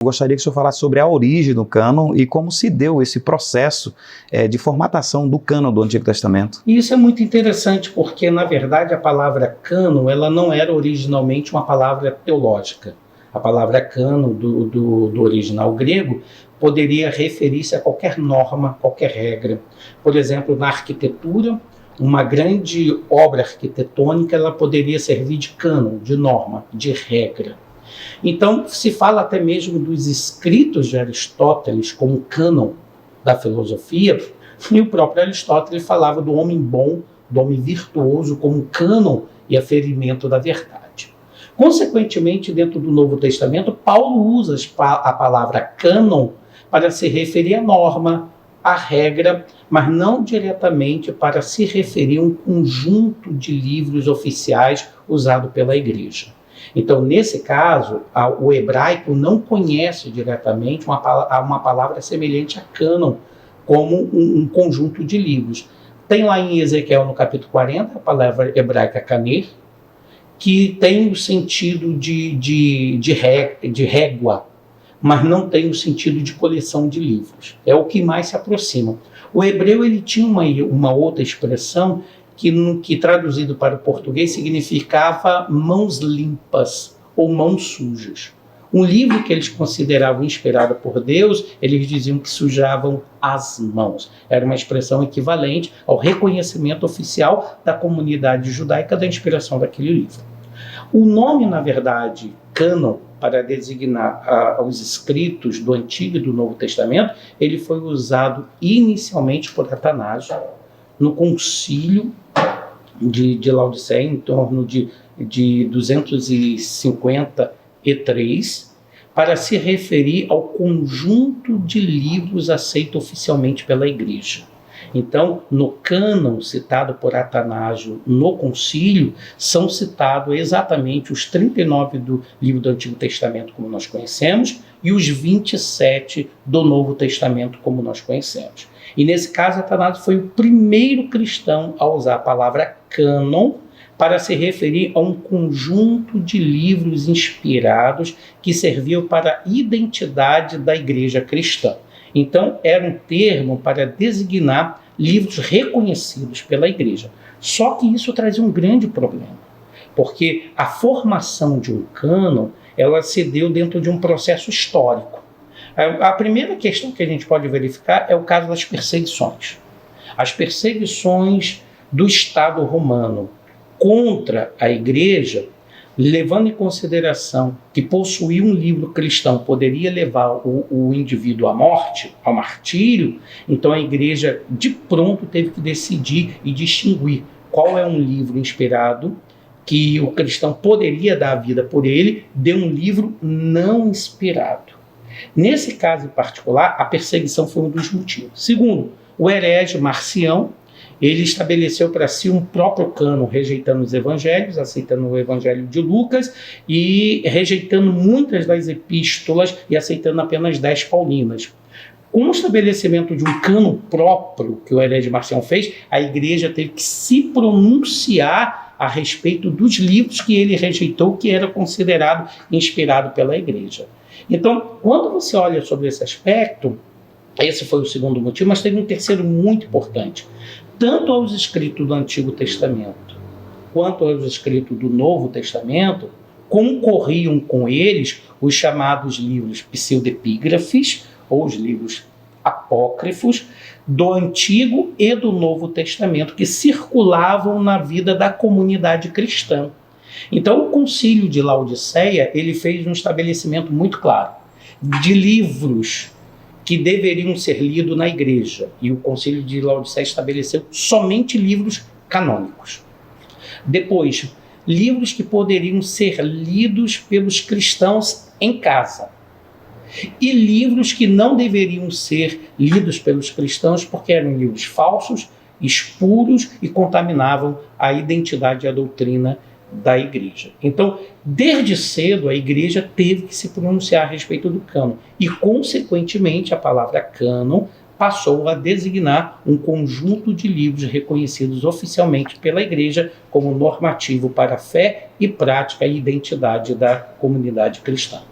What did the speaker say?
Gostaria que o senhor falasse sobre a origem do cânon e como se deu esse processo de formatação do cânon do Antigo Testamento. Isso é muito interessante porque, na verdade, a palavra cânon ela não era originalmente uma palavra teológica. A palavra cânon do original grego poderia referir-se a qualquer norma, qualquer regra. Por exemplo, na arquitetura, uma grande obra arquitetônica ela poderia servir de cânon, de norma, de regra. Então, se fala até mesmo dos escritos de Aristóteles como cânon da filosofia, e o próprio Aristóteles falava do homem bom, do homem virtuoso como cânon e aferimento da verdade. Consequentemente, dentro do Novo Testamento, Paulo usa a palavra cânon para se referir à norma, à regra, mas não diretamente para se referir a um conjunto de livros oficiais usado pela igreja. Então, nesse caso, o hebraico não conhece diretamente uma palavra semelhante a cânon, como um conjunto de livros. Tem lá em Ezequiel, no capítulo 40, a palavra hebraica kaner, que tem o sentido de régua, mas não tem o sentido de coleção de livros. É o que mais se aproxima. O hebreu ele tinha uma outra expressão que traduzido para o português significava mãos limpas ou mãos sujas. Um livro que eles consideravam inspirado por Deus, eles diziam que sujavam as mãos. Era uma expressão equivalente ao reconhecimento oficial da comunidade judaica da inspiração daquele livro. O nome, na verdade, cânon, para designar os escritos do Antigo e do Novo Testamento, ele foi usado inicialmente por Atanásio, no concílio de Laodiceia, em torno de 253, para se referir ao conjunto de livros aceito oficialmente pela Igreja. Então, no cânon citado por Atanásio no concílio, são citados exatamente os 39 do livro do Antigo Testamento, como nós conhecemos, e os 27 do Novo Testamento, como nós conhecemos. E nesse caso, Atanásio foi o primeiro cristão a usar a palavra cânon para se referir a um conjunto de livros inspirados que serviam para a identidade da igreja cristã. Então, era um termo para designar livros reconhecidos pela igreja. Só que isso trazia um grande problema, porque a formação de um cânon, ela se deu dentro de um processo histórico. A primeira questão que a gente pode verificar é o caso das perseguições. As perseguições do Estado romano contra a igreja, levando em consideração que possuir um livro cristão poderia levar o indivíduo à morte, ao martírio, então a igreja de pronto teve que decidir e distinguir qual é um livro inspirado que o cristão poderia dar a vida por ele, de um livro não inspirado. Nesse caso em particular, a perseguição foi um dos motivos. Segundo, o herege Marcião, ele estabeleceu para si um próprio cânon, rejeitando os evangelhos, aceitando o evangelho de Lucas e rejeitando muitas das epístolas e aceitando apenas 10 paulinas. Com o estabelecimento de um cânon próprio que o herege Marcião fez, a igreja teve que se pronunciar a respeito dos livros que ele rejeitou, que era considerado inspirado pela igreja. Então, quando você olha sobre esse aspecto, esse foi o segundo motivo, mas teve um terceiro muito importante. Tanto aos escritos do Antigo Testamento quanto aos escritos do Novo Testamento, concorriam com eles os chamados livros pseudepígrafes, ou os livros apócrifos, do Antigo e do Novo Testamento, que circulavam na vida da comunidade cristã. Então, o Concílio de Laodiceia, ele fez um estabelecimento muito claro de livros que deveriam ser lidos na igreja. E o Concílio de Laodiceia estabeleceu somente livros canônicos. Depois, livros que poderiam ser lidos pelos cristãos em casa. E livros que não deveriam ser lidos pelos cristãos porque eram livros falsos, espuros e contaminavam a identidade e a doutrina da igreja. Então, desde cedo, a igreja teve que se pronunciar a respeito do cânon e, consequentemente, a palavra cânon passou a designar um conjunto de livros reconhecidos oficialmente pela igreja como normativo para a fé e prática e identidade da comunidade cristã.